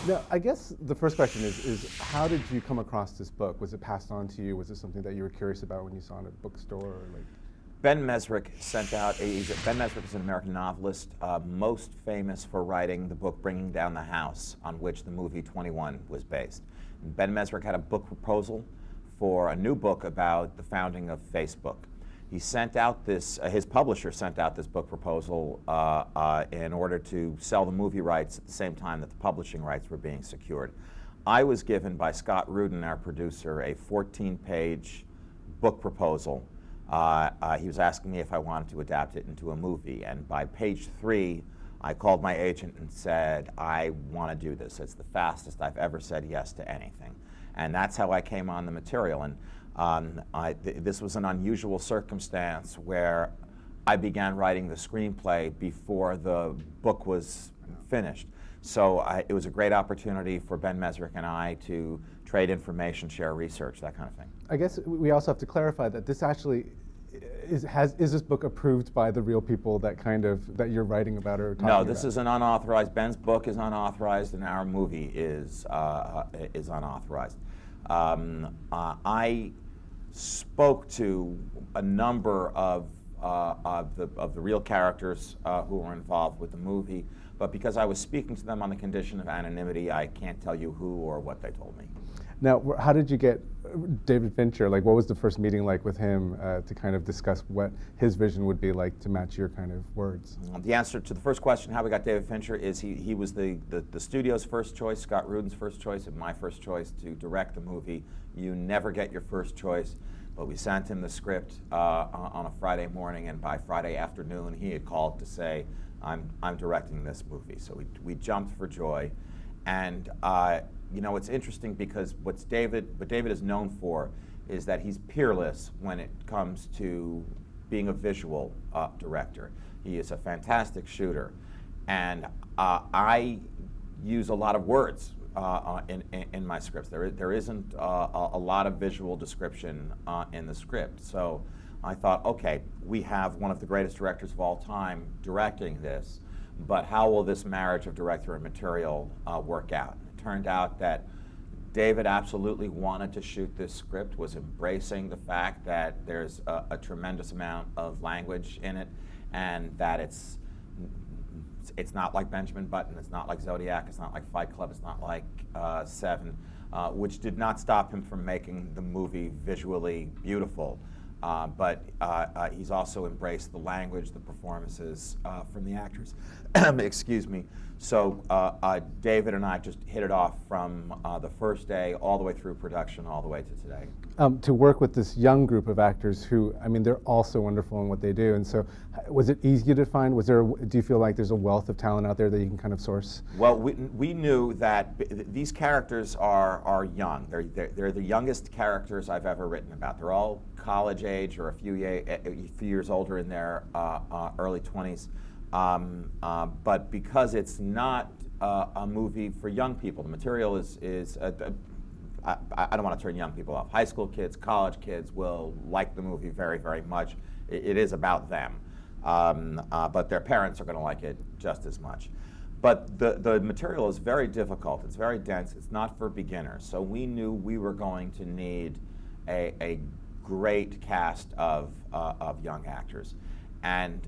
Now, I guess the first question is how did you come across this book? Was it passed on to you? Was it something that you were curious about when you saw it at a bookstore? Or like? Ben Mesrick sent out, Ben Mesrick is an American novelist, most famous for writing the book Bringing Down the House, on which the movie 21 was based. And Ben Mesrick had a book proposal for a new book about the founding of Facebook. He sent out this, his publisher sent out this book proposal in order to sell the movie rights at the same time that the publishing rights were being secured. I was given by Scott Rudin, our producer, a 14-page book proposal. He was asking me if I wanted to adapt it into a movie, and by page 3, I called my agent and said, I want to do this. It's the fastest I've ever said yes to anything. And that's how I came on the material. And this was an unusual circumstance where I began writing the screenplay before the book was finished. So it was a great opportunity for Ben Mesrick and I to trade information, share research, that kind of thing. I guess we also have to clarify that this actually is this book approved by the real people that you're writing about or talking about? No, this is an unauthorized. Ben's book is unauthorized, and our movie is unauthorized. I spoke to a number of the real characters who were involved with the movie, but because I was speaking to them on the condition of anonymity, I can't tell you who or what they told me. Now, how did you get David Fincher? Like, what was the first meeting like with him to kind of discuss what his vision would be like to match your kind of words? The answer to the first question, how we got David Fincher, is he was the studio's first choice, Scott Rudin's first choice, and my first choice to direct the movie. You never get your first choice, but we sent him the script on a Friday morning, and by Friday afternoon he had called to say, I'm directing this movie. So we jumped for joy, and you know, it's interesting because what David is known for is that he's peerless when it comes to being a visual director. He is a fantastic shooter, and I use a lot of words in my scripts. There isn't a lot of visual description in the script. So I thought, okay, we have one of the greatest directors of all time directing this, but how will this marriage of director and material work out? It turned out that David absolutely wanted to shoot this script, was embracing the fact that there's a tremendous amount of language in it, and that it's not like Benjamin Button, it's not like Zodiac, it's not like Fight Club, it's not like Seven, which did not stop him from making the movie visually beautiful. But he's also embraced the language, the performances from the actors. Excuse me. So David and I just hit it off from the first day all the way through production, all the way to today. To work with this young group of actors who, I mean, they're all so wonderful in what they do. And so was it easy to find? Do you feel like there's a wealth of talent out there that you can kind of source? Well, we knew that these characters are young. They're the youngest characters I've ever written about. They're all college age or a few years older, in their early 20s. But because it's not a movie for young people, the material is I don't want to turn young people off. High school kids, college kids will like the movie very, very much. It is about them. But their parents are going to like it just as much. But the material is very difficult. It's very dense. It's not for beginners. So we knew we were going to need a great cast of young actors. And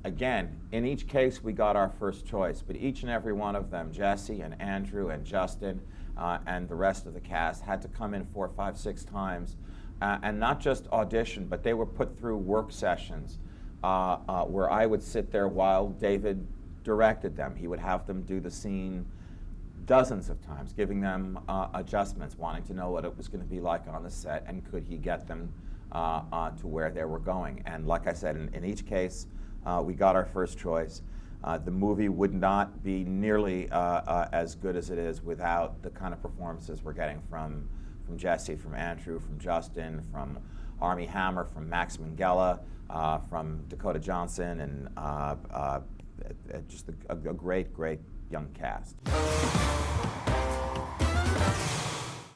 again, in each case, we got our first choice. But each and every one of them, Jesse and Andrew and Justin and the rest of the cast, had to come in 4, 5, 6 times. And not just audition, but they were put through work sessions where I would sit there while David directed them. He would have them do the scene dozens of times, giving them adjustments, wanting to know what it was going to be like on the set, and could he get them to where they were going. And like I said, in each case, we got our first choice. The movie would not be nearly as good as it is without the kind of performances we're getting from Jesse, from Andrew, from Justin, from Armie Hammer, from Max Minghella, from Dakota Johnson, and just a great, great young cast.